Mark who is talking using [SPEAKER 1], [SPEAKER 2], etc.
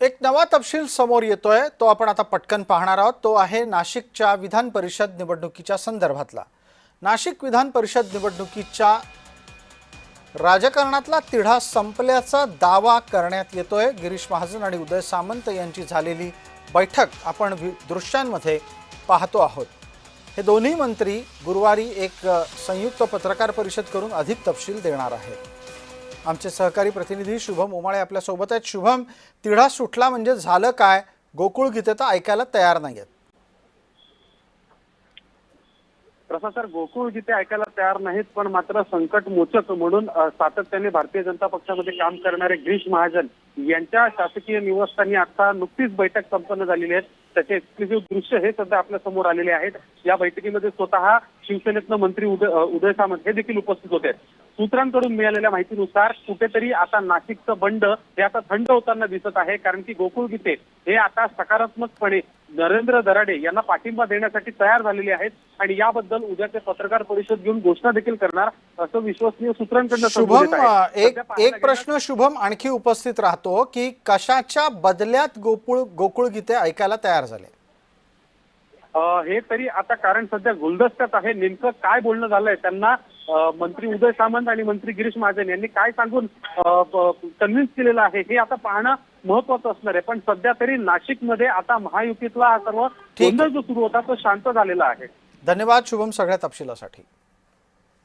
[SPEAKER 1] एक नवा तपशील समोर येतोय, तो आपण आता पटकन पाहणार आहोत। तो आहे नाशिकच्या विधान परिषद निवडणुकीच्या संदर्भातला। नाशिक विधान परिषद निवडणुकीच्या राजकारणातला तिढा संपल्याचा दावा करण्यात येतोय। गिरीश महाजन आणि उदय सामंत यांची झालेली बैठक आपण दृश्यांमध्ये पाहतो आहोत। हे दोन्ही मंत्री गुरुवारी एक संयुक्त पत्रकार परिषद करून अधिक तपशील देणार आहेत। आमचे सहकारी प्रतिनिधी शुभम उमाळे आपल्या सोबत आहेत। शुभम, तिढा सुटला म्हणजे झालं काय? गोकुळ गीते तर ऐकायला तयार नाहीयेत।
[SPEAKER 2] प्रशासक गोकुळ गीते ऐकायला तयार नाहीत, पण मात्र संकट मोचक म्हणून सातत्याने भारतीय जनता पक्षामध्ये काम करणारे गिरीश महाजन यांच्या शासकीय निवासस्थानी आता नुकतीच बैठक संपन्न झालेली आहे। त्याचे एक्सक्लुझिव्ह दृश्य हे सध्या आपल्या समोर आलेले आहेत। या बैठकीमध्ये स्वतः शिवसेनेतनं मंत्री उदय सामंत हे देखील उपस्थित होते। सूत्रांकडून मिळालेल्या माहितीनुसार कुठेतरी आता नाशिकचं बंड हे आता थंड होताना दिसत आहे, कारण की गोकुळ गीते हे आता सकारात्मकपणे नरेंद्र दराडे यांना पाठिंबा देण्यासाठी तयार झालेले आहेत आणि याबद्दल उद्याचे पत्रकार परिषद घेऊन घोषणा देखील करणार असं विश्वसनीय सूत्रांकडून
[SPEAKER 1] शुभम, एक प्रश्न शुभम आणखी उपस्थित राहतो की कशाच्या बदल्यात गोकुळ गीते ऐकायला तयार झाले?
[SPEAKER 2] हे तरी आता कारण सध्या गुलदस्त्यात आहे। नेमकं काय बोलणं झालंय, त्यांना मंत्री उदय सामंत आणि मंत्री गिरीश महाजन यांनी काय सांगून कन्व्हिन्स केलेलं आहे हे आता पाहणं महत्वाचं असणार आहे। पण सध्या तरी नाशिकमध्ये आता महायुतीतला हा सर्व गोंधळ जो सुरू होता तो शांत झालेला आहे।
[SPEAKER 1] धन्यवाद शुभम सगळ्या तपशिलासाठी।